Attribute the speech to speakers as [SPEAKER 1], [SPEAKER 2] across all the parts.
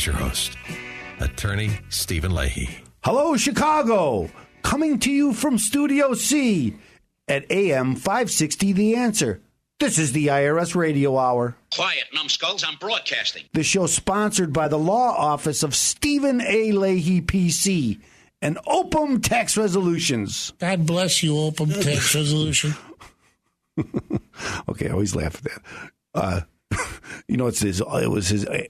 [SPEAKER 1] Here's your host, Attorney Stephen Leahy.
[SPEAKER 2] Hello, Chicago. Coming to you from Studio C at AM 560 The Answer. This is the IRS Radio Hour.
[SPEAKER 3] Quiet, numbskulls. I'm broadcasting.
[SPEAKER 2] The show sponsored by the law office of Stephen A. Leahy, PC, and Opum Tax Resolutions.
[SPEAKER 4] God bless you, Opum Tax Resolution.
[SPEAKER 2] Okay, I always laugh at that. It was his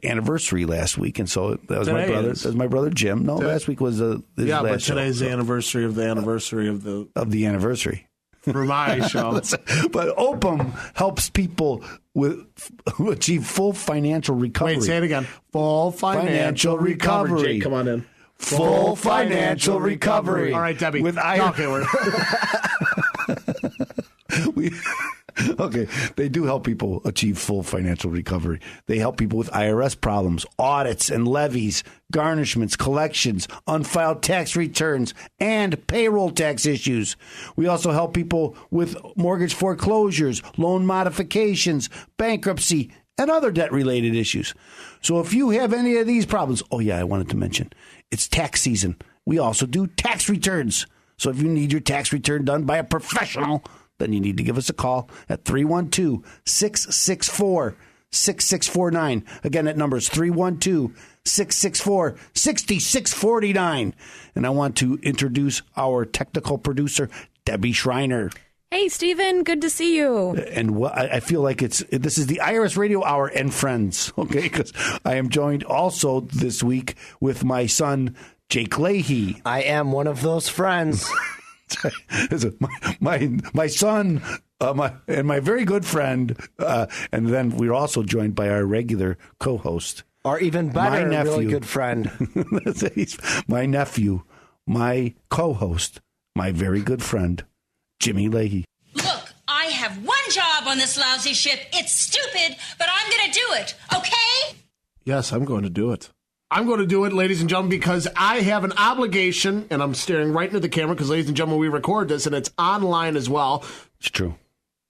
[SPEAKER 2] anniversary last week, and so that was my brother. That was my brother Jim. No, last week was his last
[SPEAKER 5] but today's
[SPEAKER 2] show.
[SPEAKER 5] the anniversary of the anniversary of the
[SPEAKER 2] anniversary.
[SPEAKER 5] For my show.
[SPEAKER 2] But Opum helps people achieve full financial recovery.
[SPEAKER 5] Wait, say it again. Full financial recovery.
[SPEAKER 2] Jake,
[SPEAKER 5] come on in.
[SPEAKER 2] Full financial recovery.
[SPEAKER 5] All right, Debbie.
[SPEAKER 2] Okay, they do help people achieve full financial recovery. They help people with IRS problems, audits and levies, garnishments, collections, unfiled tax returns, and payroll tax issues. We also help people with mortgage foreclosures, loan modifications, bankruptcy, and other debt-related issues. So if you have any of these problems, I wanted to mention, it's tax season. We also do tax returns. So if you need your tax return done by a professional, then you need to give us a call at 312-664-6649. Again, that number is 312-664-6649. And I want to introduce our technical producer, Debbie Schreiner.
[SPEAKER 6] Hey, Stephen, good to see you.
[SPEAKER 2] And I feel like this is the IRS Radio Hour and friends, okay? Because I am joined also this week with my son, Jake Leahy.
[SPEAKER 7] I am one of those friends.
[SPEAKER 2] my son, and my very good friend, and then we're also joined by our regular co-host,
[SPEAKER 7] or even better,
[SPEAKER 2] my nephew,
[SPEAKER 7] really good friend.
[SPEAKER 2] My nephew, my co-host, my very good friend, Jimmy Leahy.
[SPEAKER 8] Look, I have one job on this lousy ship. It's stupid, but I'm going to do it, okay?
[SPEAKER 5] Yes, I'm going to do it. I'm going to do it, ladies and gentlemen, because I have an obligation, and I'm staring right into the camera because, ladies and gentlemen, we record this, and it's online as well.
[SPEAKER 2] It's true.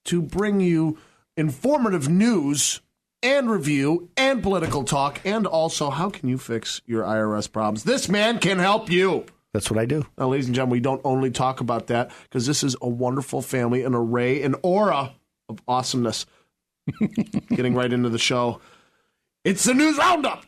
[SPEAKER 5] To bring you informative news and review and political talk, and also how can you fix your IRS problems. This man can help you.
[SPEAKER 2] That's what I do.
[SPEAKER 5] Now, ladies and gentlemen, we don't only talk about that because this is a wonderful family, an array, an aura of awesomeness. Getting right into the show. It's the News Roundup.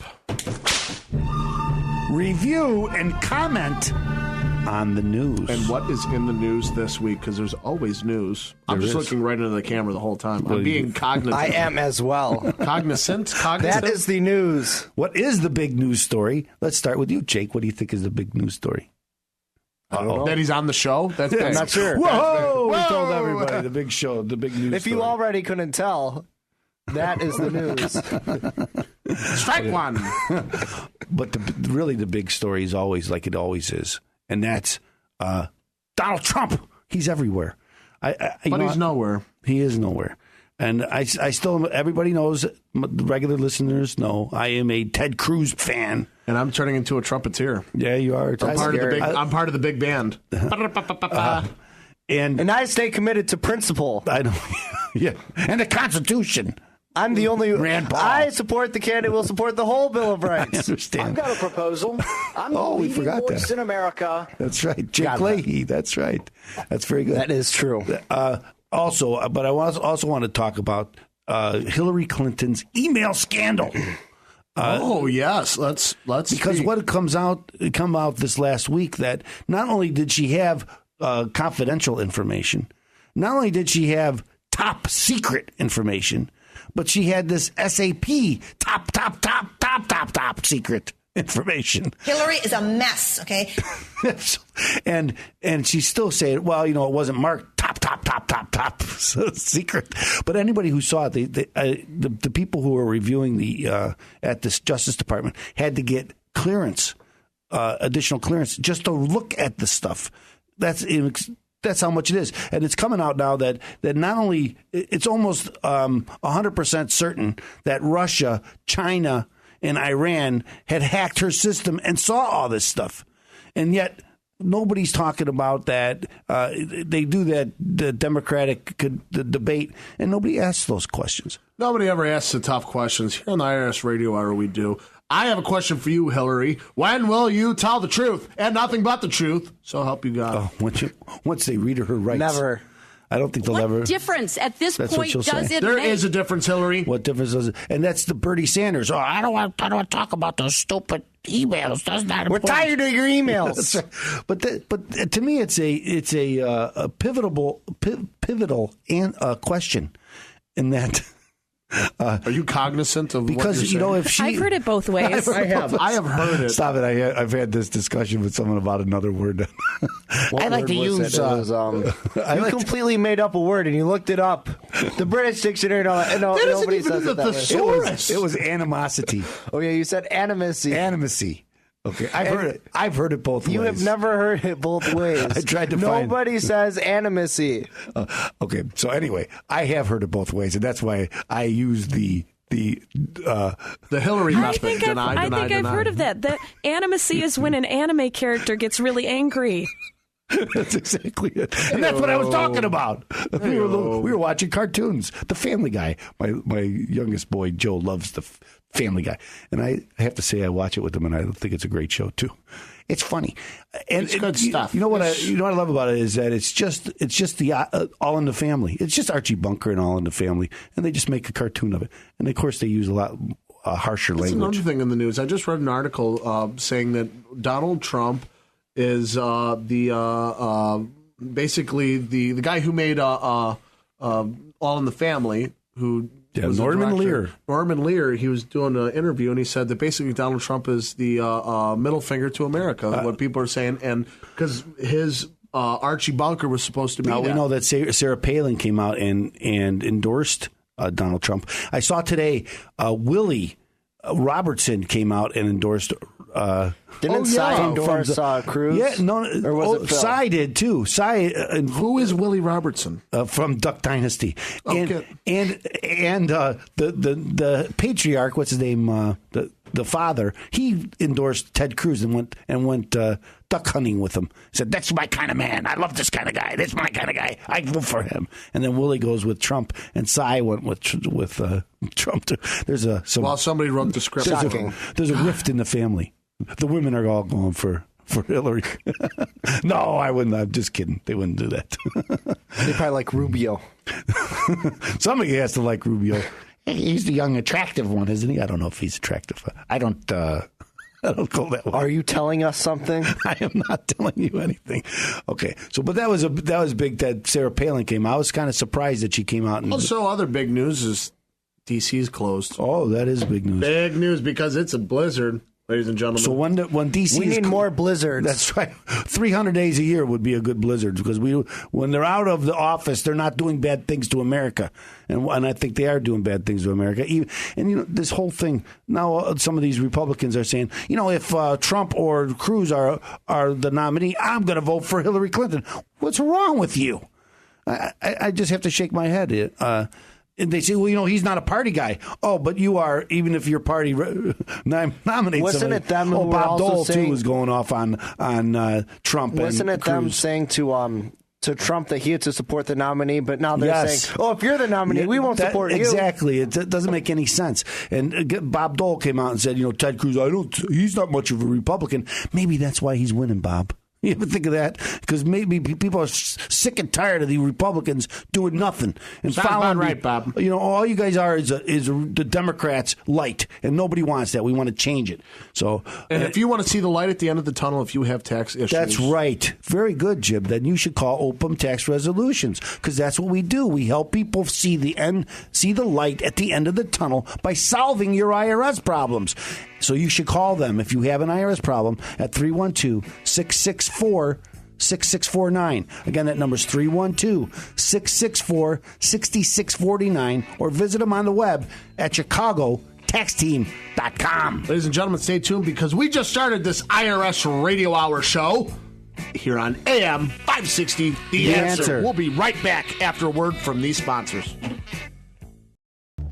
[SPEAKER 2] Review and comment on the news.
[SPEAKER 5] And what is in the news this week? Because there's always news. I'm just looking right into the camera the whole time. I'm being cognizant.
[SPEAKER 7] I am as well.
[SPEAKER 5] Cognizant?
[SPEAKER 7] That is the news.
[SPEAKER 2] What is the big news story? Let's start with you, Jake. What do you think is the big news story?
[SPEAKER 5] That he's on the show? That's
[SPEAKER 7] I'm not sure.
[SPEAKER 2] Whoa! We told everybody the big show, the big news
[SPEAKER 7] If
[SPEAKER 2] story.
[SPEAKER 7] you already couldn't tell, that is the news.
[SPEAKER 5] Strike one.
[SPEAKER 2] But the big story is always like it always is, and that's Donald Trump. He's everywhere.
[SPEAKER 5] But he's nowhere.
[SPEAKER 2] He is nowhere. And I still, everybody knows, the regular listeners know, I am a Ted Cruz fan.
[SPEAKER 5] And I'm turning into a trumpeter.
[SPEAKER 2] Yeah, you are.
[SPEAKER 5] I'm part of the big band.
[SPEAKER 2] And
[SPEAKER 7] I stay committed to principle.
[SPEAKER 2] I know. Yeah. And the Constitution.
[SPEAKER 7] I'm the only
[SPEAKER 2] Rand Paul.
[SPEAKER 7] I support the candidate will support the whole Bill of Rights.
[SPEAKER 2] I understand.
[SPEAKER 9] I've got a proposal. I'm the
[SPEAKER 2] we
[SPEAKER 9] leading
[SPEAKER 2] forgot
[SPEAKER 9] voice
[SPEAKER 2] that.
[SPEAKER 9] in America.
[SPEAKER 2] That's right. Jake Leahy. That's right. That's very good.
[SPEAKER 7] That is true.
[SPEAKER 2] Also, but I also want to talk about Hillary Clinton's email scandal.
[SPEAKER 5] Yes. Let's
[SPEAKER 2] because
[SPEAKER 5] speak.
[SPEAKER 2] what come out this last week that not only did she have confidential information, not only did she have top secret information, but she had this SAP top secret information.
[SPEAKER 8] Hillary is a mess, okay?
[SPEAKER 2] and she's still saying, well, it wasn't marked top secret. But anybody who saw it, the people who were reviewing at this Justice Department had to get clearance, additional clearance, just to look at the stuff. That's how much it is. And it's coming out now that not only it's almost 100% certain that Russia, China, and Iran had hacked her system and saw all this stuff. And yet nobody's talking about that. They do the Democratic debate, and nobody asks those questions.
[SPEAKER 5] Nobody ever asks the tough questions. Here on the IRS Radio Hour, we do. I have a question for you, Hillary. When will you tell the truth and nothing but the truth? So help you God.
[SPEAKER 2] Once they read her rights.
[SPEAKER 7] Never.
[SPEAKER 2] I don't think they'll
[SPEAKER 6] What
[SPEAKER 2] ever.
[SPEAKER 6] difference at this
[SPEAKER 2] That's what
[SPEAKER 6] point
[SPEAKER 2] she'll
[SPEAKER 6] does
[SPEAKER 2] say.
[SPEAKER 6] it
[SPEAKER 5] There
[SPEAKER 6] make?
[SPEAKER 5] is a difference, Hillary.
[SPEAKER 2] What difference does it? And that's the Bernie Sanders. Oh, I don't want to talk about those stupid emails. That's not
[SPEAKER 7] We're
[SPEAKER 2] important.
[SPEAKER 7] tired of your emails.
[SPEAKER 2] That's right. But to me, it's a pivotal question in that.
[SPEAKER 5] Are you cognizant of
[SPEAKER 2] Because
[SPEAKER 5] what you're
[SPEAKER 2] if she,
[SPEAKER 6] I've heard it both ways.
[SPEAKER 5] I have heard it.
[SPEAKER 2] Stop it! I've had this discussion with someone about another word.
[SPEAKER 7] What
[SPEAKER 2] I like
[SPEAKER 7] word
[SPEAKER 2] to
[SPEAKER 7] was
[SPEAKER 2] use.
[SPEAKER 7] it? It was, you completely made up a word and you looked it up. The British dictionary. No,
[SPEAKER 5] That isn't
[SPEAKER 7] nobody
[SPEAKER 5] even
[SPEAKER 7] says
[SPEAKER 5] in
[SPEAKER 7] it
[SPEAKER 5] the
[SPEAKER 7] that way.
[SPEAKER 5] thesaurus.
[SPEAKER 2] It was animosity.
[SPEAKER 7] Oh yeah, you said animacy.
[SPEAKER 2] Animacy. Okay, I've heard it both ways.
[SPEAKER 7] You have never heard it both ways.
[SPEAKER 2] I tried to find.
[SPEAKER 7] Nobody says animacy.
[SPEAKER 2] Okay, so anyway, I have heard it both ways, and that's why I use the
[SPEAKER 5] Hillary
[SPEAKER 6] I
[SPEAKER 5] method.
[SPEAKER 6] think I've heard of that. The animacy is when an anime character gets really angry.
[SPEAKER 2] That's exactly it, and that's what I was talking about. We were watching cartoons. The Family Guy. My youngest boy Joe loves the Family Guy, and I have to say I watch it with him, and I think it's a great show too. It's funny, and
[SPEAKER 5] it's good stuff.
[SPEAKER 2] You know what I love about it is that it's just the All in the Family. It's just Archie Bunker and All in the Family, and they just make a cartoon of it. And of course, they use a lot harsher
[SPEAKER 5] That's
[SPEAKER 2] language.
[SPEAKER 5] another thing in the news. I just read an article saying that Donald Trump is basically the guy who made All in the Family, who was
[SPEAKER 2] Norman Lear.
[SPEAKER 5] Norman Lear. He was doing an interview and he said that basically Donald Trump is the middle finger to America. What people are saying, and because his Archie Bunker was supposed to be.
[SPEAKER 2] Now we know that Sarah Palin came out and endorsed Donald Trump. I saw today Willie Robertson came out and endorsed.
[SPEAKER 7] Didn't Cy endorse Cruz?
[SPEAKER 2] Yeah, no,
[SPEAKER 7] or was it Phil?
[SPEAKER 2] Cy did too. Cy,
[SPEAKER 5] who is Willie Robertson
[SPEAKER 2] from Duck Dynasty?
[SPEAKER 5] Okay.
[SPEAKER 2] And the patriarch, what's his name? The father, he endorsed Ted Cruz and went duck hunting with him. Said, "That's my kind of man. I love this kind of guy. That's my kind of guy. I vote for him." And then Willie goes with Trump, and Cy went with Trump. There's
[SPEAKER 5] While somebody wrote the script.
[SPEAKER 2] There's a rift in the family. The women are all going for Hillary. No, I wouldn't. I'm just kidding. They wouldn't do that.
[SPEAKER 7] They probably like Rubio.
[SPEAKER 2] Somebody has to like Rubio. He's the young, attractive one, isn't he? I don't know if he's attractive. I don't go that way.
[SPEAKER 7] Are you telling us something?
[SPEAKER 2] I am not telling you anything. Okay, so but that was big that Sarah Palin came out. I was kind of surprised that she came out. And
[SPEAKER 5] Also, other big news is DC's closed.
[SPEAKER 2] Oh, that is big news.
[SPEAKER 5] Big news because it's a blizzard, ladies and gentlemen.
[SPEAKER 2] So when DC,
[SPEAKER 7] we need more blizzards.
[SPEAKER 2] That's right. 300 days a year would be a good blizzard because when they're out of the office, they're not doing bad things to America, and I think they are doing bad things to America. And this whole thing now, some of these Republicans are saying, if Trump or Cruz are the nominee, I'm going to vote for Hillary Clinton. What's wrong with you? I just have to shake my head. And they say, well, he's not a party guy. Oh, but you are, even if your party nominates
[SPEAKER 7] Wasn't
[SPEAKER 2] somebody.
[SPEAKER 7] it them who were
[SPEAKER 2] Bob
[SPEAKER 7] also
[SPEAKER 2] Dole,
[SPEAKER 7] saying,
[SPEAKER 2] too, was going off on Trump
[SPEAKER 7] Wasn't
[SPEAKER 2] and
[SPEAKER 7] it them
[SPEAKER 2] Cruz.
[SPEAKER 7] saying to Trump that he had to support the nominee, but now they're
[SPEAKER 2] Yes.
[SPEAKER 7] saying, if you're the nominee, we won't support you.
[SPEAKER 2] Exactly. It doesn't make any sense. And Bob Dole came out and said, Ted Cruz, he's not much of a Republican. Maybe that's why he's winning, Bob. You ever think of that? Because maybe people are sick and tired of the Republicans doing nothing and
[SPEAKER 5] Sounds
[SPEAKER 2] following.
[SPEAKER 5] about right, Bob.
[SPEAKER 2] All you guys are is the Democrats light, and nobody wants that. We want to change it. So,
[SPEAKER 5] and if you want to see the light at the end of the tunnel, if you have tax issues,
[SPEAKER 2] that's right. Very good, Jim. Then you should call Opum Tax Resolutions because that's what we do. We help people see the light at the end of the tunnel by solving your IRS problems. So you should call them if you have an IRS problem at 312-664-6649. Again, that number is 312-664-6649, or visit them on the web at ChicagoTaxTeam.com.
[SPEAKER 5] Ladies and gentlemen, stay tuned because we just started this IRS Radio Hour show here on AM 560, The Answer. We'll be right back after a word from these sponsors.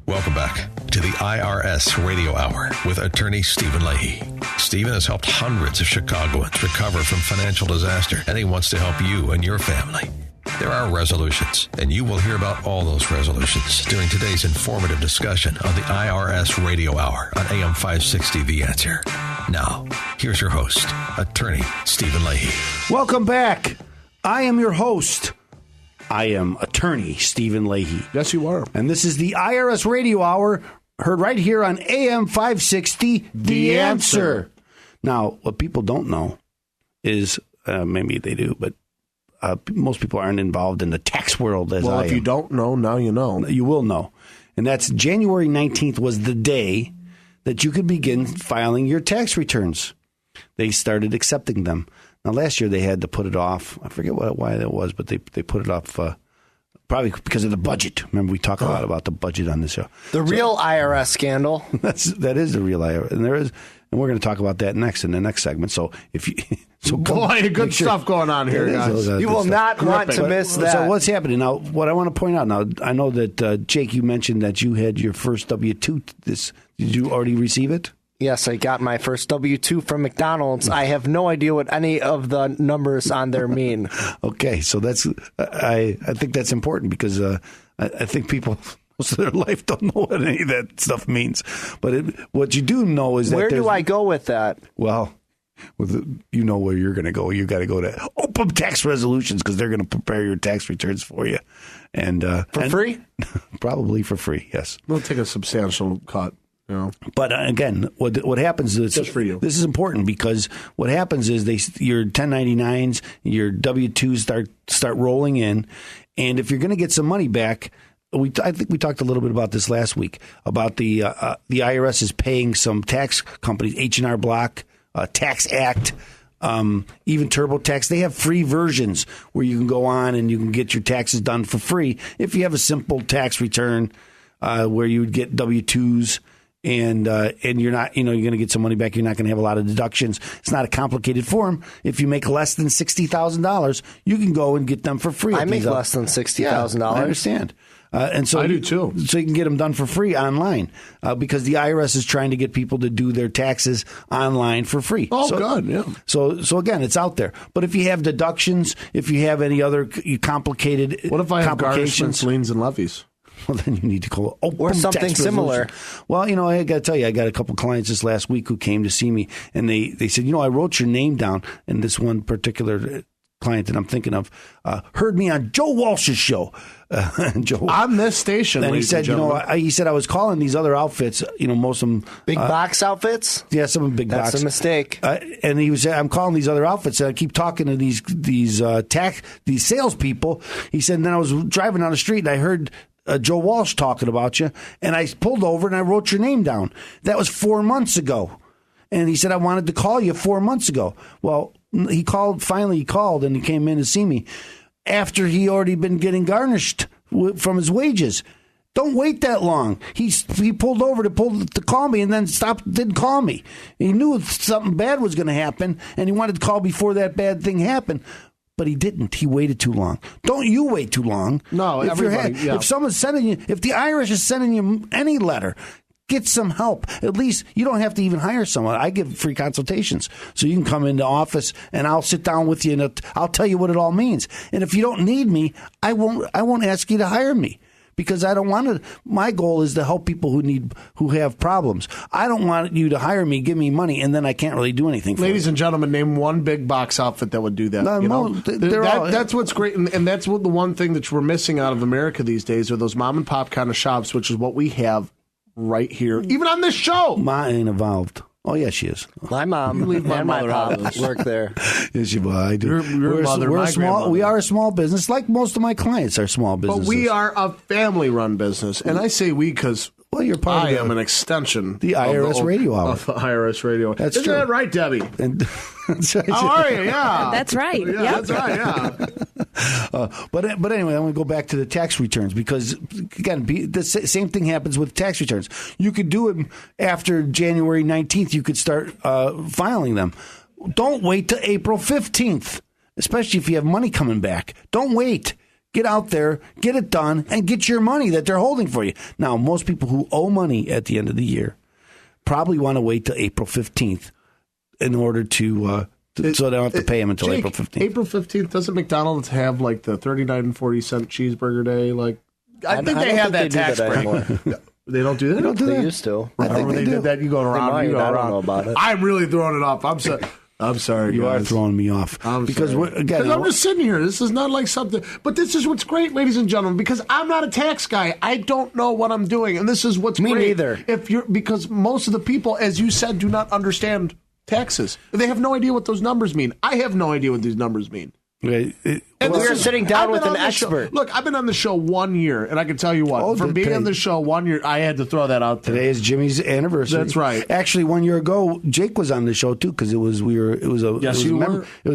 [SPEAKER 1] Welcome back to the IRS Radio Hour with attorney Stephen Leahy. Stephen has helped hundreds of Chicagoans recover from financial disaster, and he wants to help you and your family. There are resolutions, and you will hear about all those resolutions during today's informative discussion on the IRS Radio Hour on AM 560 The Answer. Now, here's your host, Attorney Stephen Leahy.
[SPEAKER 2] Welcome back. I am your host. I am Attorney Stephen Leahy.
[SPEAKER 5] Yes, you are.
[SPEAKER 2] And this is the IRS Radio Hour, heard right here on AM 560 The Answer. Now, what people don't know is, maybe they do, but most people aren't involved in the tax world as I am.
[SPEAKER 5] Well, if you don't know, now you know.
[SPEAKER 2] You will know. And that's January 19th was the day that you could begin filing your tax returns. They started accepting them. Now, last year they had to put it off. I forget why that was, but they put it off probably because of the budget. Remember, we talk a lot about the budget on this show.
[SPEAKER 7] The real IRS scandal.
[SPEAKER 2] That is the real IRS. And we're going to talk about that next in the next segment. So if you...
[SPEAKER 5] Boy, good stuff going on here, guys.
[SPEAKER 7] You will not want to miss that.
[SPEAKER 2] So what's happening now? What I want to point out now, I know that Jake, you mentioned that you had your first W-2. Did you already receive it?
[SPEAKER 7] Yes, I got my first W-2 from McDonald's. I have no idea what any of the numbers on there mean.
[SPEAKER 2] Okay, so that's I think that's important because I think people most of their life don't know what any of that stuff means. But what you do know is that
[SPEAKER 7] where do I go with that?
[SPEAKER 2] Well, you know where you're going to go. You got to go to Open Tax Resolutions because they're going to prepare your tax returns for you, and
[SPEAKER 7] for free.
[SPEAKER 2] Probably for free. Yes,
[SPEAKER 5] we'll take a substantial cut. You know.
[SPEAKER 2] But again, what happens is
[SPEAKER 5] just for you. This
[SPEAKER 2] is important because what happens is your 1099s, your W-2s start rolling in, and if you're going to get some money back. I think we talked a little bit about this last week about the IRS is paying some tax companies, H&R Block, Tax Act, even TurboTax. They have free versions where you can go on and you can get your taxes done for free if you have a simple tax return where you would get W-2s. And you're not, you're going to get some money back. You're not going to have a lot of deductions. It's not a complicated form. If you make less than $60,000, you can go and get them for free.
[SPEAKER 7] I make less than $60,000.
[SPEAKER 2] I understand. And so
[SPEAKER 5] I do too.
[SPEAKER 2] So you can get them done for free online because the IRS is trying to get people to do their taxes online for free.
[SPEAKER 5] Oh, good. Yeah.
[SPEAKER 2] So again, it's out there. But if you have deductions, if you have any other complicated
[SPEAKER 5] what if I have
[SPEAKER 2] complications,
[SPEAKER 5] garnishments, liens, and levies?
[SPEAKER 2] Well, then you need to call
[SPEAKER 7] or something similar.
[SPEAKER 2] Well, I got to tell you, I got a couple clients this last week who came to see me, and they said, I wrote your name down, and this one particular client that I'm thinking of heard me on Joe Walsh's show. Joe,
[SPEAKER 5] on this station,
[SPEAKER 2] and he said, he said I was calling these other outfits, most of them
[SPEAKER 7] big box outfits.
[SPEAKER 2] Yeah, some of them big box.
[SPEAKER 7] That's a mistake.
[SPEAKER 2] And he was, I'm calling these other outfits, and I keep talking to these salespeople. He said, and then I was driving down the street, and I heard Joe Walsh talking about you, and I pulled over and I wrote your name down. That was 4 months ago. And he said, I wanted to call you 4 months ago. Well, finally he called and he came in to see me after he already been getting garnished from his wages. Don't wait that long. He pulled over to call me and then didn't call me. He knew something bad was going to happen and he wanted to call before that bad thing happened. But he didn't. He waited too long. Don't you wait too long.
[SPEAKER 5] No, everybody.
[SPEAKER 2] If someone's sending you, if the Irish is sending you any letter, get some help. At least you don't have to even hire someone. I give free consultations. So you can come into office and I'll sit down with you and I'll tell you what it all means. And if you don't need me, I won't ask you to hire me. Because I don't want to. My goal is to help people who have problems. I don't want you to hire me, give me money, and then I can't really do anything for you.
[SPEAKER 5] Ladies and gentlemen, name one big box outfit that would do that. That's what's great, and that's the one thing that we're missing out of America these days are those mom and pop kind of shops, which is what we have right here, even on this show.
[SPEAKER 2] Ma ain't involved. Oh, yeah, she is.
[SPEAKER 7] My mom and my pop work there.
[SPEAKER 2] Yes, I do.
[SPEAKER 5] Your mother, my grandmother.
[SPEAKER 2] We are a small business, like most of my clients are small businesses.
[SPEAKER 5] But we are a family-run business, and I say we because
[SPEAKER 2] you're part
[SPEAKER 5] I am an extension.
[SPEAKER 2] The IRS Radio Hour.
[SPEAKER 5] Of the IRS Radio.
[SPEAKER 2] That's
[SPEAKER 5] Isn't
[SPEAKER 2] true.
[SPEAKER 5] that right, Debbie?
[SPEAKER 2] That's right.
[SPEAKER 5] How are you? Yeah.
[SPEAKER 6] That's right.
[SPEAKER 5] Yeah, that's right, yeah.
[SPEAKER 2] But anyway, I'm going to go back to the tax returns because, again, the same thing happens with tax returns. You could do it after January 19th. You could start filing them. Don't wait till April 15th, especially if you have money coming back. Don't wait. Get out there, get it done, and get your money that they're holding for you. Now, most people who owe money at the end of the year probably want to wait till April 15th in order to so they don't have to pay them until
[SPEAKER 5] Jake,
[SPEAKER 2] April 15th.
[SPEAKER 5] April 15th, doesn't McDonald's have like the 39.40 cheeseburger day? Like, I think they have that tax break. They don't do that?
[SPEAKER 2] They don't do that?
[SPEAKER 7] They used to.
[SPEAKER 5] Remember they did that? You go around. You go
[SPEAKER 7] I
[SPEAKER 5] around.
[SPEAKER 7] don't know about it.
[SPEAKER 5] I'm really throwing it off. I'm sorry,
[SPEAKER 2] You
[SPEAKER 5] guys.
[SPEAKER 2] are throwing me off. Because again,
[SPEAKER 5] I'm just sitting here. This is not like something. But this is what's great, ladies and gentlemen, because I'm not a tax guy. I don't know what I'm doing, and this is what's
[SPEAKER 7] Me
[SPEAKER 5] great.
[SPEAKER 7] neither.
[SPEAKER 5] Because most of the people, as you said, do not understand taxes. They have no idea what those numbers mean. I have no idea what these numbers mean.
[SPEAKER 2] and
[SPEAKER 7] we're sitting down with an
[SPEAKER 5] Show.
[SPEAKER 7] expert.
[SPEAKER 5] Look, I've been on the show 1 year, and I can tell you what. From being on the show 1 year, I had to throw that out there.
[SPEAKER 2] Today is Jimmy's anniversary.
[SPEAKER 5] That's right.
[SPEAKER 2] Actually, 1 year ago, Jake was on the show too because it was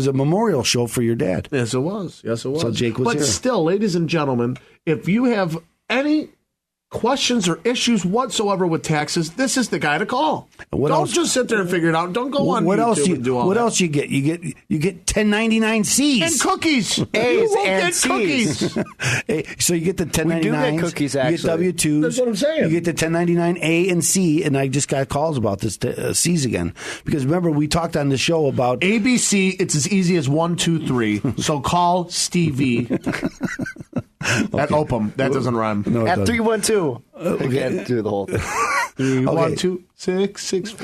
[SPEAKER 2] a memorial show for your dad.
[SPEAKER 5] Yes, it was.
[SPEAKER 2] So Jake was
[SPEAKER 5] but
[SPEAKER 2] here.
[SPEAKER 5] Still, ladies and gentlemen, if you have any questions or issues whatsoever with taxes, this is the guy to call. Don't just sit there and figure it out. Don't go on YouTube and do all that.
[SPEAKER 2] What else you get? You get 1099Cs
[SPEAKER 5] and cookies.
[SPEAKER 7] A's
[SPEAKER 5] you
[SPEAKER 7] and
[SPEAKER 5] get
[SPEAKER 7] C's.
[SPEAKER 2] Cookies. So you get the 1099s.
[SPEAKER 7] We do get cookies, actually.
[SPEAKER 2] You get W-2s.
[SPEAKER 5] That's what I'm saying.
[SPEAKER 2] You get the 1099A and C, and I just got calls about this C's again because remember we talked on the show about
[SPEAKER 5] ABC. It's as easy as 1, 2, 3. So call Stevie. At Opum. That doesn't rhyme.
[SPEAKER 2] No,
[SPEAKER 7] At 312. I can't do the whole thing.
[SPEAKER 5] 3, 1, 2, 6, 6,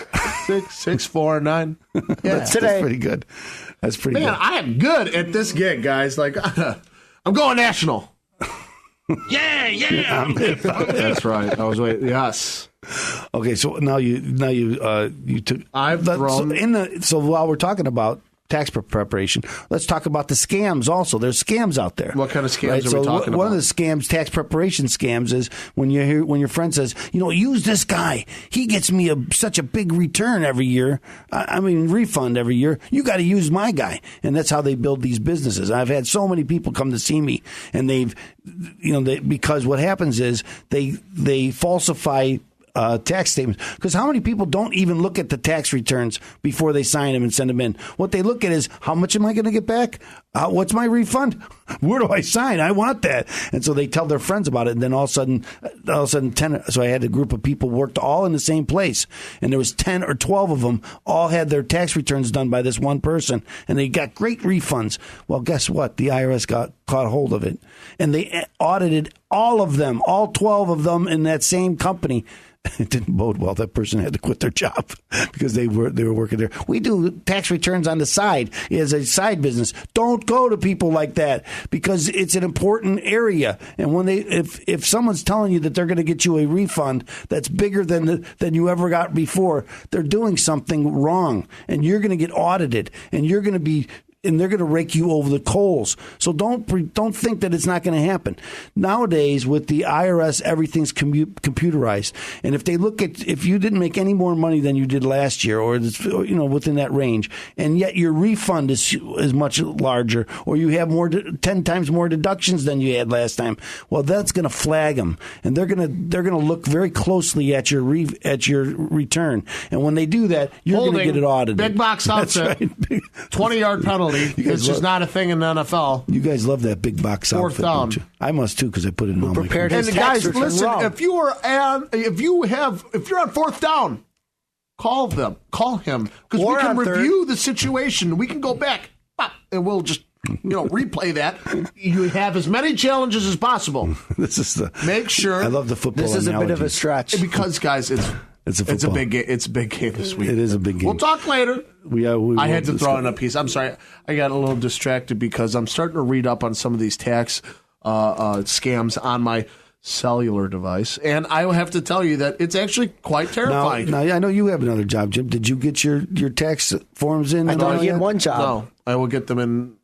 [SPEAKER 5] 6, 6, 4, 9. Yeah.
[SPEAKER 2] That's pretty good. That's pretty good.
[SPEAKER 5] Man, I am good at this gig, guys. Like, I'm going national.
[SPEAKER 3] Yeah.
[SPEAKER 5] That's right. I was waiting. Yes.
[SPEAKER 2] Okay, so now you took.
[SPEAKER 5] I've thrown.
[SPEAKER 2] So while we're talking about tax preparation, let's talk about the scams also. There's scams out there.
[SPEAKER 5] What kind of scams are we talking about?
[SPEAKER 2] One of the scams, tax preparation scams, is when your friend says, use this guy. He gets me such a big return every year. Refund every year. You got to use my guy. And that's how they build these businesses. I've had so many people come to see me and because what happens is they falsify tax statements. Because how many people don't even look at the tax returns before they sign them and send them in? What they look at is, how much am I going to get back? What's my refund? Where do I sign? I want that. And so they tell their friends about it. And then all of a sudden 10. So I had a group of people worked all in the same place. And there was 10 or 12 of them all had their tax returns done by this one person. And they got great refunds. Well, guess what? The IRS caught hold of it. And they audited all of them, all 12 of them in that same company. It didn't bode well. That person had to quit their job because they were working there. We do tax returns on the side as a side business. Don't go to people like that because it's an important area. And when if someone's telling you that they're going to get you a refund that's bigger than you ever got before, they're doing something wrong, and you're going to get audited, and you're going to be. And they're going to rake you over the coals. So don't think that it's not going to happen. Nowadays, with the IRS, everything's computerized. And if you didn't make any more money than you did last year, or within that range, and yet your refund is much larger, or you have 10 times more deductions than you had last time, well, that's going to flag them, and they're going to look very closely at your return. And when they do that, you're going to get it audited.
[SPEAKER 5] Big box outfit. Right. 20-yard penalty. It's just not a thing in the NFL.
[SPEAKER 2] You guys love that big box outfit, don't you? I must too because I put it in all my
[SPEAKER 7] prepared his
[SPEAKER 5] And
[SPEAKER 7] tax
[SPEAKER 5] guys,
[SPEAKER 7] return
[SPEAKER 5] listen.
[SPEAKER 7] wrong.
[SPEAKER 5] If you're on fourth down, call him because we can review the situation. We can go back and we'll just replay that. You have as many challenges as possible. Make sure.
[SPEAKER 2] I love the football.
[SPEAKER 7] This is
[SPEAKER 2] analogy.
[SPEAKER 7] a bit of a stretch
[SPEAKER 5] because guys, it's a big game. It's a big game this week.
[SPEAKER 2] It is a big game.
[SPEAKER 5] We'll talk later. I had to throw in a piece. I'm sorry. I got a little distracted because I'm starting to read up on some of these tax scams on my cellular device, and I will have to tell you that it's actually quite terrifying.
[SPEAKER 2] Now, I know you have another job, Jim. Did you get your tax forms in?
[SPEAKER 7] I thought he had one job.
[SPEAKER 5] No, I will get them in.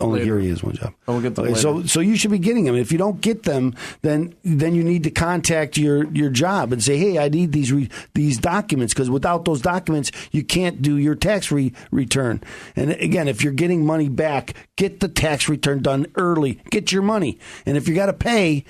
[SPEAKER 2] Only here he has one job.
[SPEAKER 5] I will get them later.
[SPEAKER 2] So you should be getting them. If you don't get them, then you need to contact your job and say, hey, I need these documents, because without those documents, you can't do your tax return. And again, if you're getting money back, get the tax return done early. Get your money. And if you got to pay,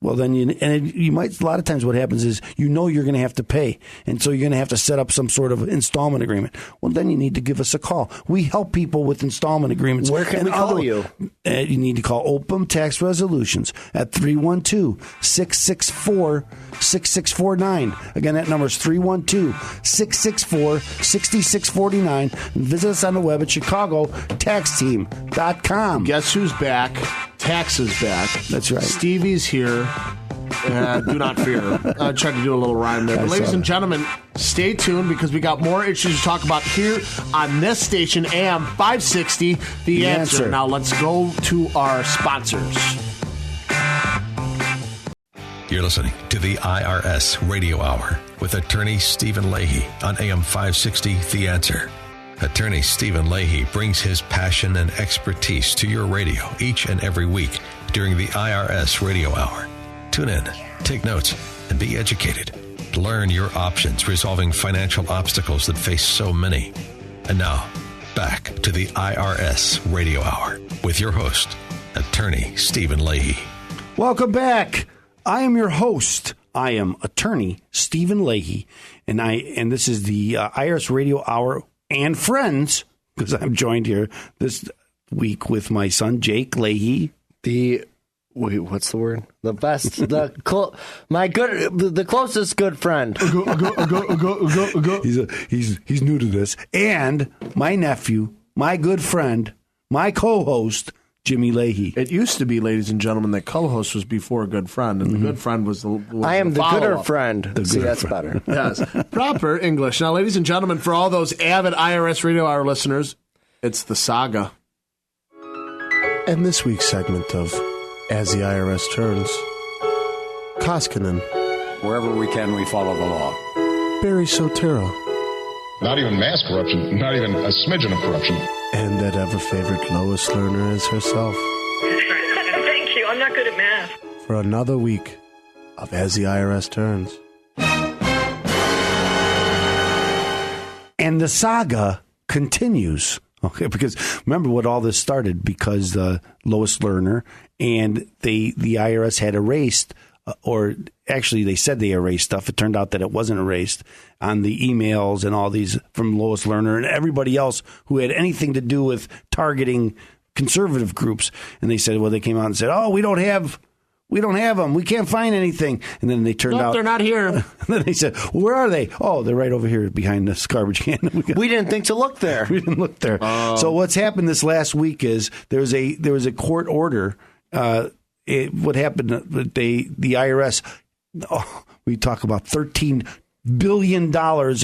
[SPEAKER 2] well, then you might, a lot of times what happens is you're going to have to pay. And so you're going to have to set up some sort of installment agreement. Well, then you need to give us a call. We help people with installment agreements.
[SPEAKER 7] Where can we call you?
[SPEAKER 2] You need to call Opum Tax Resolutions at 312-664-6649. Again, that number is 312-664-6649. Visit us on the web at ChicagoTaxTeam.com.
[SPEAKER 5] Guess who's back? Tax is back.
[SPEAKER 2] That's right.
[SPEAKER 5] Stevie's here. Do not fear. I tried to do a little rhyme there. But ladies and gentlemen, stay tuned because we got more issues to talk about here on this station, AM 560, The Answer. Now let's go to our sponsors.
[SPEAKER 1] You're listening to the IRS Radio Hour with attorney Stephen Leahy on AM 560, The Answer. Attorney Stephen Leahy brings his passion and expertise to your radio each and every week during the IRS Radio Hour. Tune in, take notes, and be educated. Learn your options resolving financial obstacles that face so many. And now, back to the IRS Radio Hour with your host, Attorney Stephen Leahy.
[SPEAKER 2] Welcome back. I am your host. I am Attorney Stephen Leahy, and this is the IRS Radio Hour and friends, because I'm joined here this week with my son, Jake Leahy.
[SPEAKER 7] What's the word? The best, the closest good friend.
[SPEAKER 2] He's new to this. And my nephew, my good friend, my co-host, Jimmy Leahy.
[SPEAKER 5] It used to be, ladies and gentlemen, that co-host was before a good friend, and the good friend was the
[SPEAKER 7] I am the gooder
[SPEAKER 5] follow-up.
[SPEAKER 7] friend.
[SPEAKER 2] See,
[SPEAKER 7] that's better.
[SPEAKER 5] Yes. Proper English. Now, ladies and gentlemen, for all those avid IRS Radio Hour listeners, it's the saga. And this week's segment of As the IRS Turns, Koskinen.
[SPEAKER 10] Wherever we can, we follow the law.
[SPEAKER 5] Barry Sotero.
[SPEAKER 11] Not even mass corruption, not even a smidgen of corruption.
[SPEAKER 5] And that ever-favorite Lois Lerner is herself.
[SPEAKER 12] Thank you. I'm not good at math.
[SPEAKER 5] For another week of As the IRS Turns.
[SPEAKER 2] And the saga continues. Okay, because remember what all this started, because Lois Lerner and the IRS had erased, or actually they said they erased stuff. It turned out that it wasn't erased on the emails and all these from Lois Lerner and everybody else who had anything to do with targeting conservative groups. And they said, well, they came out and said, oh, we don't have them. We can't find anything. And then they turned out
[SPEAKER 5] they're not here.
[SPEAKER 2] And then they said, well, where are they? Oh, they're right over here behind this garbage can.
[SPEAKER 7] We didn't think to look there.
[SPEAKER 2] We didn't look there. So what's happened this last week is there was a court order. What happened? The IRS. We talk about $13 billion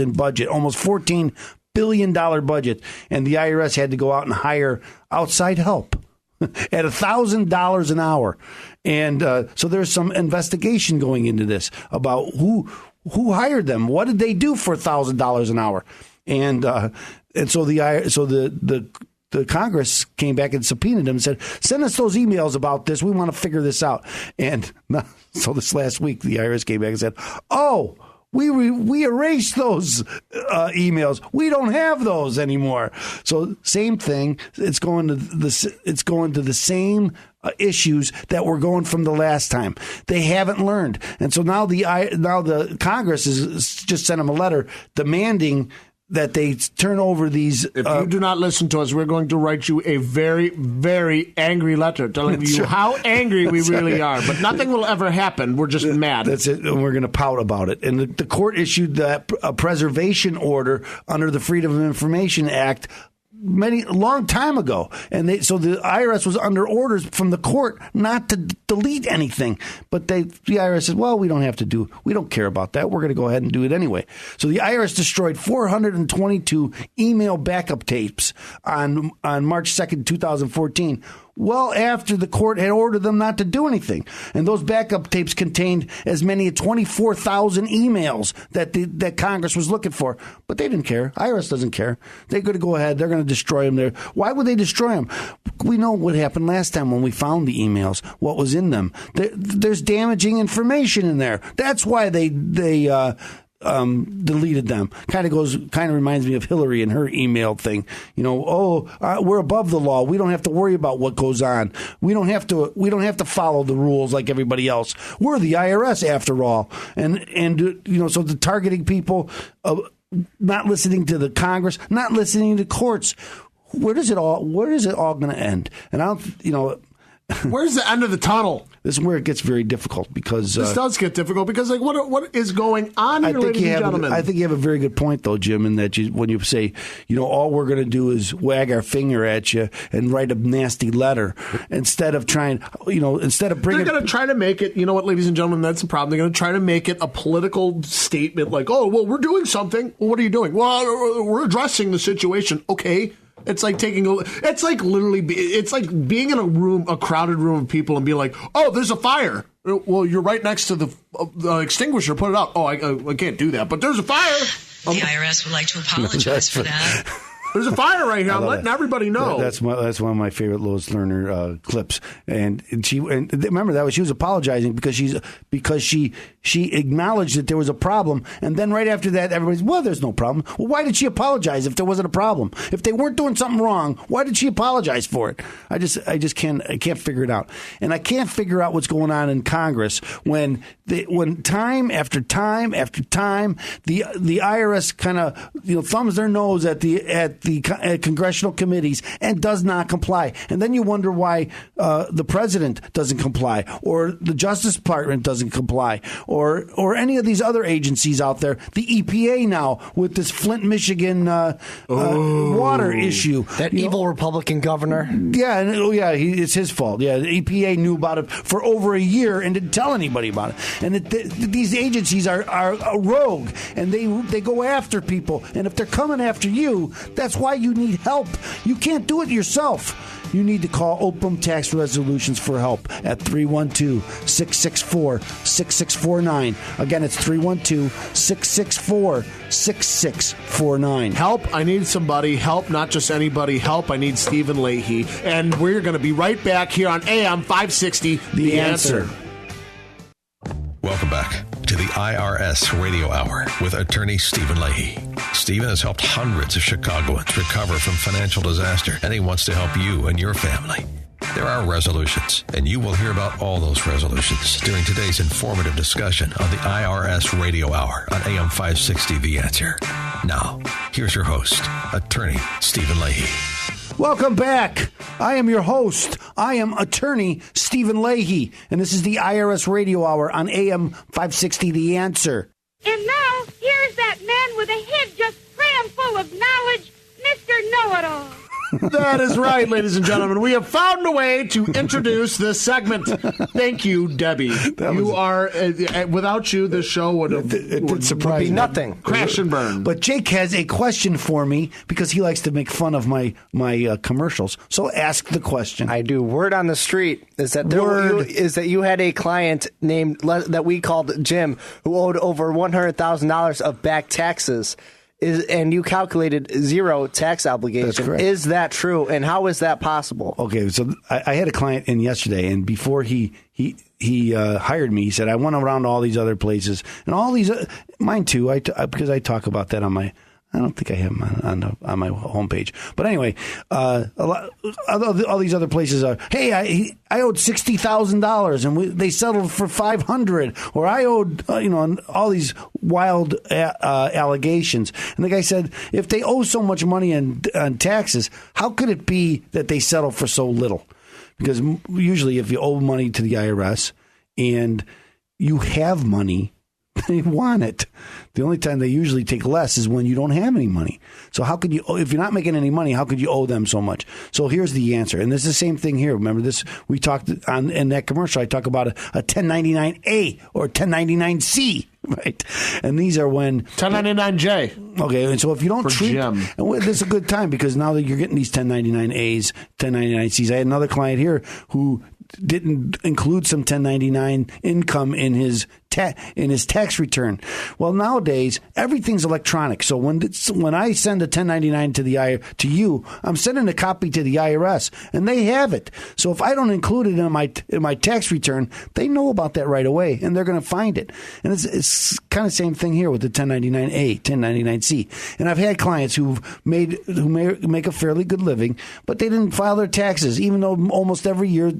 [SPEAKER 2] in budget, almost $14 billion budget, and the IRS had to go out and hire outside help at $1,000 an hour. And so there's some investigation going into this about who hired them. What did they do for $1,000 an hour? And so the Congress came back and subpoenaed them and said, send us those emails about this. We want to figure this out. And so this last week, the IRS came back and said, oh, we erased those emails. We don't have those anymore. So same thing. It's going to the same issues that were going from the last time. They haven't learned, and so now the Congress has just sent them a letter demanding that they turn over these.
[SPEAKER 5] If you do not listen to us, we're going to write you a very, very angry letter telling you how angry we really are. But nothing will ever happen. We're just mad.
[SPEAKER 2] That's it. And we're going to pout about it. And the court issued a preservation order under the Freedom of Information Act a long time ago, and so the IRS was under orders from the court not to delete anything. But the IRS said, "Well, we don't care about that. We're going to go ahead and do it anyway." So the IRS destroyed 422 email backup tapes on March 2nd, 2014. Well, after the court had ordered them not to do anything. And those backup tapes contained as many as 24,000 emails that Congress was looking for. But they didn't care. IRS doesn't care. They're going to go ahead. They're going to destroy them there. Why would they destroy them? We know what happened last time when we found the emails, what was in them. There's damaging information in there. That's why they deleted them. Kind of reminds me of Hillary and her email thing. We're above the law. We don't have to worry about what goes on. We don't have to follow the rules like everybody else. We're the IRS after all. And so the targeting people, not listening to the Congress, not listening to courts. Where is it all going to end? And
[SPEAKER 5] where's the end of the tunnel?
[SPEAKER 2] This is where it gets very difficult because
[SPEAKER 5] this does get difficult because what is going on here, ladies and gentlemen?
[SPEAKER 2] I think you have a very good point though, Jim, in that when you say all we're going to do is wag our finger at you and write a nasty letter instead of bringing. They're
[SPEAKER 5] going to try to make it. You know what, ladies and gentlemen, that's the problem. They're going to try to make it a political statement, like, oh well, we're doing something. Well, what are you doing? Well, we're addressing the situation. Okay. It's like being in a crowded room of people and being like, oh, there's a fire. Well, you're right next to the extinguisher. Put it out. Oh, I can't do that, but there's a fire.
[SPEAKER 13] The IRS would like to apologize for that.
[SPEAKER 5] There's a fire right here. I'm letting everybody know.
[SPEAKER 2] That's one of my favorite Lois Lerner clips. And remember she was apologizing because she acknowledged that there was a problem, and then right after that, everybody's, well, there's no problem. Well, why did she apologize if there wasn't a problem? If they weren't doing something wrong, why did she apologize for it? I can't figure it out, and I can't figure out what's going on in Congress when time after time after time the IRS kind of thumbs their nose at the congressional committees and does not comply. And then you wonder why the president doesn't comply, or the Justice Department doesn't comply, or any of these other agencies out there. The EPA now with this Flint, Michigan water issue.
[SPEAKER 7] That evil Republican governor.
[SPEAKER 2] Yeah, it's his fault. Yeah, the EPA knew about it for over a year and didn't tell anybody about it. And these agencies are rogue, and they go after people. And if they're coming after you, that's why you need help. You can't do it yourself. You need to call Oprah Tax Resolutions for help at 312-664-6649. Again, it's 312-664-6649.
[SPEAKER 5] Help, I need somebody. Help, not just anybody. Help, I need Stephen Leahy. And we're going to be right back here on AM 560, The Answer.
[SPEAKER 1] Welcome back to the IRS Radio Hour with attorney Stephen Leahy. Stephen has helped hundreds of Chicagoans recover from financial disaster, and he wants to help you and your family. There are resolutions, and you will hear about all those resolutions during today's informative discussion on the IRS Radio Hour on AM 560 The Answer. Now, here's your host, attorney Stephen Leahy.
[SPEAKER 2] Welcome back. I am your host. I am attorney Stephen Leahy, and this is the IRS Radio Hour on AM 560 The Answer.
[SPEAKER 14] And now, here's that man with a head just crammed full of knowledge, Mr. Know-It-All.
[SPEAKER 5] That is right, ladies and gentlemen. We have found a way to introduce this segment. Thank you, Debbie. Without you, this show would
[SPEAKER 2] surprise
[SPEAKER 5] be nothing. Crash and burn.
[SPEAKER 2] But Jake has a question for me because he likes to make fun of my commercials. So ask the question.
[SPEAKER 7] I do. Word on the street is that you had a client named that we called Jim who owed over $100,000 of back taxes. And you calculated zero tax obligation.
[SPEAKER 2] That's correct.
[SPEAKER 7] Is that true? And how is that possible?
[SPEAKER 2] Okay, so I had a client in yesterday, and before he hired me, he said, I went around all these other places, and all these, mine too, because I talk about that on my, I don't think I have them on my homepage. But anyway, all these other places are, hey, I owed $60,000 and they settled for $500, or I owed, all these wild allegations. And the guy said, if they owe so much money on taxes, how could it be that they settle for so little? Because usually if you owe money to the IRS and you have money, they want it. The only time they usually take less is when you don't have any money. So how could you, if you're not making any money, how could you owe them so much? So here's the answer. And this is the same thing here. Remember this, we talked in that commercial, I talk about a 1099A or 1099C, right? And these are when
[SPEAKER 5] 1099J.
[SPEAKER 2] Okay. And so if you don't treat,
[SPEAKER 5] Jim.
[SPEAKER 2] and this is a good time because now that you're getting these 1099As, 1099Cs, I had another client here who didn't include some 1099 income in his tax return. Well, nowadays everything's electronic. So when I send a 1099 to you, I'm sending a copy to the IRS, and they have it. So if I don't include it in my tax return, they know about that right away, and they're going to find it. And it's kind of the same thing here with the 1099A, 1099C. And I've had clients who make a fairly good living, but they didn't file their taxes, even though almost every year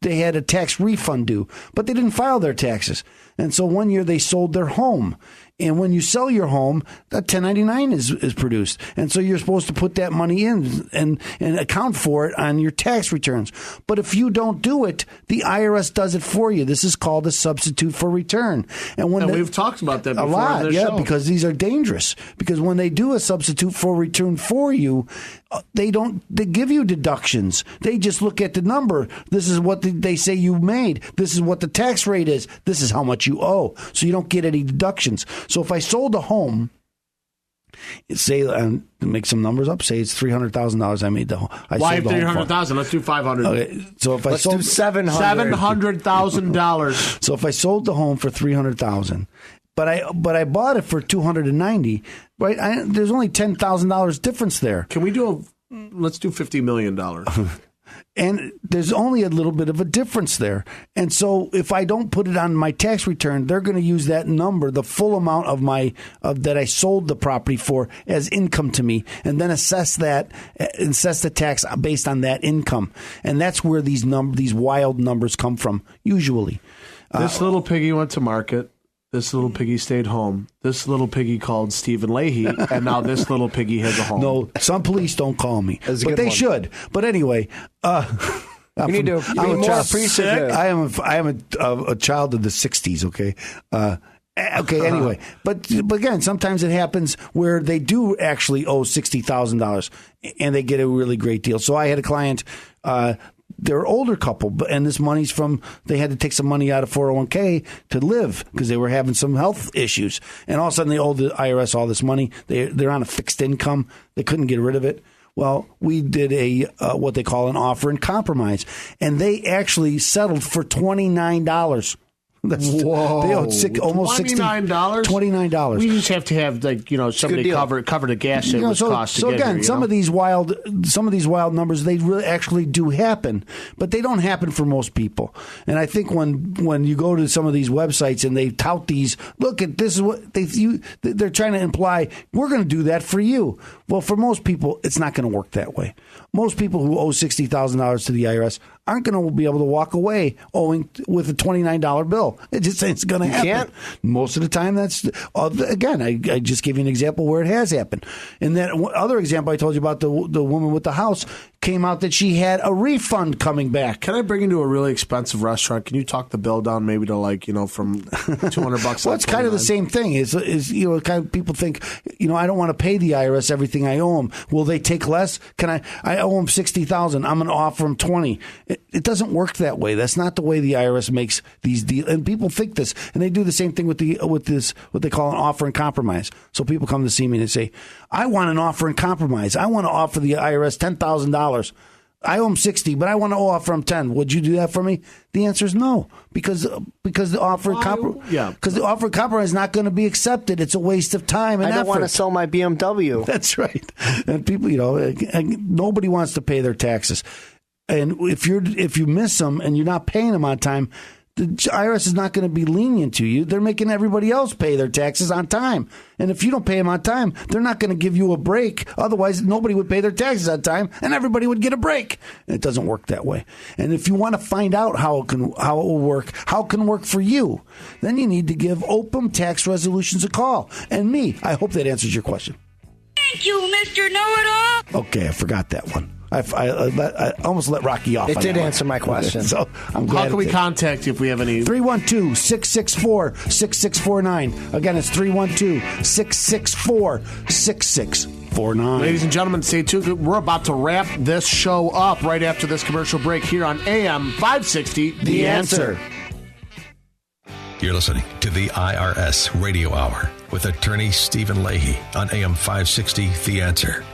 [SPEAKER 2] they had a tax refund due, but they didn't file their taxes. And so one year they sold their home. And when you sell your home, that 1099 is produced. And so you're supposed to put that money in and account for it on your tax returns. But if you don't do it, the IRS does it for you. This is called a substitute for return. And
[SPEAKER 5] we've talked about that before
[SPEAKER 2] a lot,
[SPEAKER 5] on the
[SPEAKER 2] yeah,
[SPEAKER 5] show.
[SPEAKER 2] because these are dangerous. Because when they do a substitute for return for you, they give you deductions. They just look at the number. This is what they say you made. This is what the tax rate is. This is how much you owe. So you don't get any deductions. So if I sold a home, say, to make some numbers up, say it's $300,000 I made the home.
[SPEAKER 5] Why $300,000? Let's do $500,000.
[SPEAKER 2] Okay, so if
[SPEAKER 7] Let's do
[SPEAKER 5] $700,000.
[SPEAKER 2] So if I sold the home for $300,000, but I bought it for $290,000, right? There's only $10,000 difference there.
[SPEAKER 5] Can we let's do $50 million.
[SPEAKER 2] And there's only a little bit of a difference there. And so if I don't put it on my tax return, they're going to use that number, the full amount of that I sold the property for, as income to me, and then assess the tax based on that income. And that's where these wild numbers come from, usually.
[SPEAKER 5] This little piggy went to market. This little piggy stayed home. This little piggy called Stephen Leahy, and now this little piggy has a home.
[SPEAKER 2] No, some police don't call me, but they should. You need to be more appreciative. I am a child of the '60s. Okay. Anyway, but again, sometimes it happens where they do actually owe $60,000, and they get a really great deal. So I had a client. They're an older couple, and this money's they had to take some money out of 401k to live because they were having some health issues. And all of a sudden they owe the IRS all this money. They're on a fixed income. They couldn't get rid of it. Well, we did what they call an offer and compromise, and they actually settled for $29.
[SPEAKER 5] Whoa!
[SPEAKER 2] They owed almost
[SPEAKER 5] $29.
[SPEAKER 2] $29.
[SPEAKER 5] We just have to have somebody cover the gas that was cost.
[SPEAKER 2] So again, some of these wild numbers, they really actually do happen, but they don't happen for most people. And I think when you go to some of these websites and they tout these, look at this is what they're trying to imply, we're going to do that for you. Well, for most people, it's not going to work that way. Most people who owe $60,000 to the IRS aren't going to be able to walk away owing with a $29 bill. It's going to happen. Can't. Most of the time, that's again. I just gave you an example where it has happened. And that other example I told you about the woman with the house came out that she had a refund coming back.
[SPEAKER 5] Can I bring you to a really expensive restaurant? Can you talk the bill down maybe to from $200?
[SPEAKER 2] Well, it's kind of the same thing. Is kind of people think I don't want to pay the IRS everything I owe them. Will they take less? I owe them $60,000. I'm going to offer them $20,000. It doesn't work that way. That's not the way the IRS makes these deals. And people think this, and they do the same thing with this what they call an offer and compromise. So people come to see me and they say, "I want an offer and compromise. I want to offer the IRS $10,000. I owe them $60,000, but I want to offer them $10,000. Would you do that for me?" The answer is no, because the offer and compromise is not going to be accepted. It's a waste of time and effort.
[SPEAKER 7] I don't want to sell my BMW.
[SPEAKER 2] That's right. And people, nobody wants to pay their taxes. And if you miss them and you're not paying them on time, the IRS is not going to be lenient to you. They're making everybody else pay their taxes on time. And if you don't pay them on time, they're not going to give you a break. Otherwise, nobody would pay their taxes on time and everybody would get a break. And it doesn't work that way. And if you want to find out how it will work, how it can work for you, then you need to give Opum Tax Resolutions a call. And me. I hope that answers your question.
[SPEAKER 14] Thank you, Mr. Know-It-All.
[SPEAKER 2] Okay, I forgot that one. I almost let Rocky off.
[SPEAKER 7] It did answer my question.
[SPEAKER 2] So I'm glad.
[SPEAKER 5] How can we contact you if we have any?
[SPEAKER 2] 312-664-6649. Again, it's 312-664-6649.
[SPEAKER 5] Ladies and gentlemen, stay tuned. We're about to wrap this show up right after this commercial break here on AM 560.
[SPEAKER 2] The Answer.
[SPEAKER 1] You're listening to the IRS Radio Hour with attorney Stephen Leahy on AM 560. The Answer.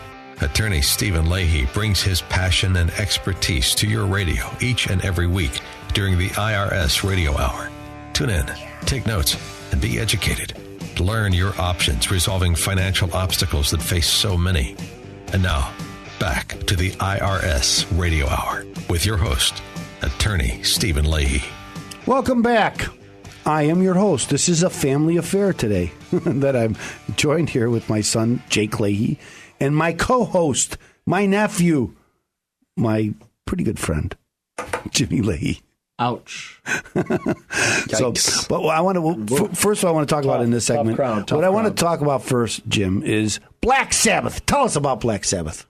[SPEAKER 1] Attorney Stephen Leahy brings his passion and expertise to your radio each and every week during the IRS Radio Hour. Tune in Take notes and be educated. Learn your options, resolving financial obstacles that face so many. And now, back to the IRS Radio Hour with your host, Attorney Stephen Leahy.
[SPEAKER 2] Welcome back. I am your host. This is a family affair today that I'm joined here with my son, Jake Leahy, and my co-host, my nephew, my pretty good friend, Jimmy Leahy.
[SPEAKER 5] Ouch.
[SPEAKER 2] So, but I want to first. What I want to talk about in this segment. What I want to talk about first, Jim, is Black Sabbath. Tell us about Black Sabbath.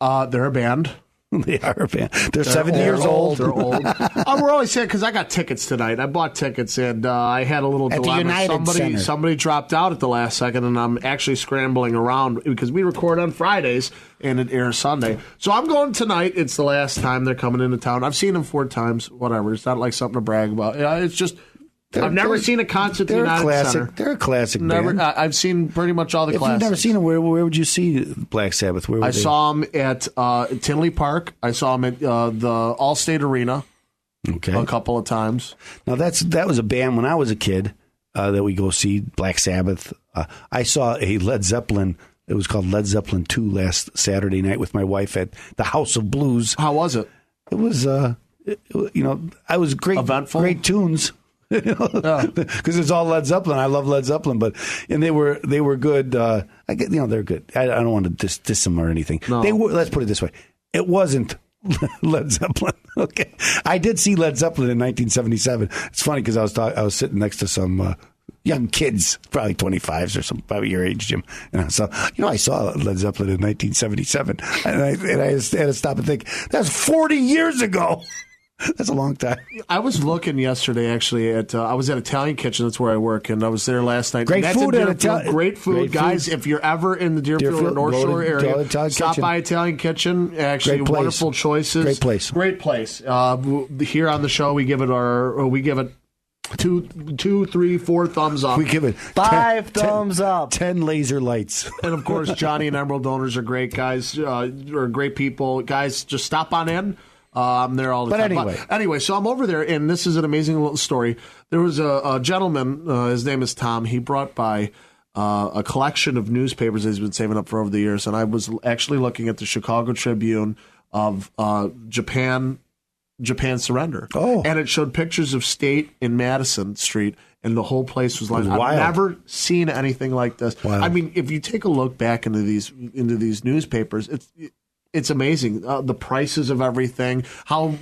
[SPEAKER 5] They're a band.
[SPEAKER 2] They are a band. They're 70 years old.
[SPEAKER 5] They're old. We're always saying because I got tickets tonight. I bought tickets and I had a little dilemma. Somebody dropped out at the last second, and I'm actually scrambling around because we record on Fridays and it airs Sunday. So I'm going tonight. It's the last time they're coming into town. I've seen them 4 times. Whatever. It's not like something to brag about. It's just. I've never seen a concert at the United Center.
[SPEAKER 2] They're a classic band.
[SPEAKER 5] I've seen pretty much all the classics.
[SPEAKER 2] If you've never seen them, where would you see Black Sabbath?
[SPEAKER 5] I saw them at Tinley Park. I saw them at the Allstate Arena a couple of times.
[SPEAKER 2] Now, that was a band when I was a kid that we go see, Black Sabbath. I saw a Led Zeppelin. It was called Led Zeppelin 2 last Saturday night with my wife at the House of Blues.
[SPEAKER 5] How was it?
[SPEAKER 2] It was, I was great.
[SPEAKER 5] Eventful?
[SPEAKER 2] Great tunes. Because it's all Led Zeppelin. I love Led Zeppelin, and they were good. They're good. I don't want to diss them or anything.
[SPEAKER 5] No.
[SPEAKER 2] They were. Let's put it this way: it wasn't Led Zeppelin. Okay, I did see Led Zeppelin in 1977. It's funny because I was sitting next to some young kids, probably 25s or some, probably your age, Jim. And so, I saw Led Zeppelin in 1977, and I had to stop and think that's 40 years ago. That's a long time.
[SPEAKER 5] I was looking yesterday, actually, at I was at Italian Kitchen. That's where I work, and I was there last night.
[SPEAKER 2] Great food at
[SPEAKER 5] Deerfield. Great food, guys. If you're ever in the Deerfield or North Shore area, stop by Italian Kitchen. Actually, wonderful choices.
[SPEAKER 2] Great place.
[SPEAKER 5] Great place. Here on the show, we give it 2, 3, 4 thumbs up.
[SPEAKER 2] We give it
[SPEAKER 7] 5 thumbs up.
[SPEAKER 2] 10 laser lights.
[SPEAKER 5] And of course, Johnny and Emerald owners are great guys. Are great people. Guys, just stop on in. I'm there all the time. But anyway, so I'm over there, and this is an amazing little story. There was a gentleman, his name is Tom. He brought by a collection of newspapers that he's been saving up for over the years, and I was actually looking at the Chicago Tribune of Japan surrender.
[SPEAKER 2] Oh.
[SPEAKER 5] And it showed pictures of State in Madison Street, and the whole place was like,
[SPEAKER 2] wild.
[SPEAKER 5] I've never seen anything like this.
[SPEAKER 2] Wow.
[SPEAKER 5] I mean, if you take a look back into these newspapers, it's amazing, the prices of everything, how,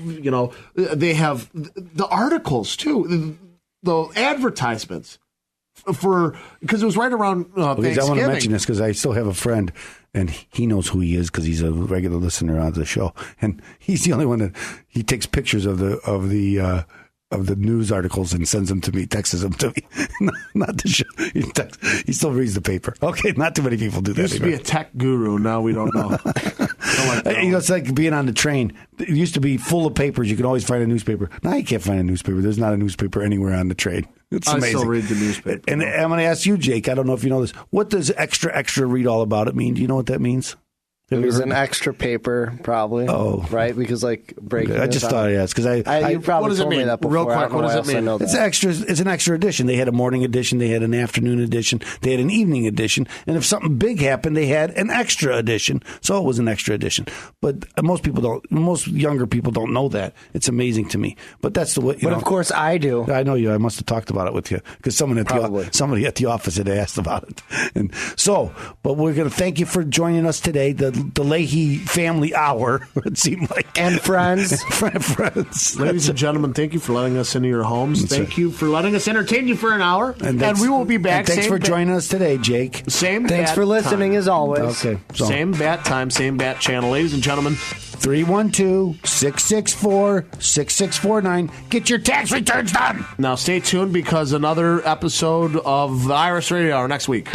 [SPEAKER 5] they have the articles, too, the advertisements, because it was right around Thanksgiving.
[SPEAKER 2] I want to mention this because I still have a friend, and he knows who he is because he's a regular listener on the show, and he's the only one that he takes pictures of the news articles and sends them to me, texts them to me. Not the show. He still reads the paper. Okay, not too many people do that.
[SPEAKER 5] Used to be a tech guru. Now we don't know.
[SPEAKER 2] It's like being on the train. It used to be full of papers. You could always find a newspaper. Now you can't find a newspaper. There's not a newspaper anywhere on the train. It's amazing.
[SPEAKER 5] I still read the newspaper.
[SPEAKER 2] And I'm going to ask you, Jake. I don't know if you know this. What does extra read all about it mean? Do you know what that means?
[SPEAKER 7] It was an extra paper, probably.
[SPEAKER 2] Oh,
[SPEAKER 7] right, because breaking.
[SPEAKER 2] I just thought yes, because
[SPEAKER 7] you probably told me that before.
[SPEAKER 5] Real quick, what does it mean?
[SPEAKER 2] It's extra. It's an extra edition. They had a morning edition. They had an afternoon edition. They had an evening edition. And if something big happened, they had an extra edition. So it was an extra edition. But most people don't. Most younger people don't know that. It's amazing to me. But that's the way.
[SPEAKER 7] But of course, I do.
[SPEAKER 2] I know you. I must have talked about it with you because somebody at the office had asked about it. And so, but we're going to thank you for joining us today. The Leahy Family Hour, it seemed like.
[SPEAKER 7] And friends.
[SPEAKER 2] friends.
[SPEAKER 5] Ladies and gentlemen, thank you for letting us into your homes. Thank you for letting us entertain you for an hour. And we will be back.
[SPEAKER 2] Thanks for joining us today, Jake.
[SPEAKER 7] Thanks for listening, as always.
[SPEAKER 2] Okay. So.
[SPEAKER 5] Same bat time, same bat channel. Ladies and gentlemen,
[SPEAKER 2] 312-664-6649. Get your tax returns done.
[SPEAKER 5] Now stay tuned because another episode of the IRS Radio Hour next week.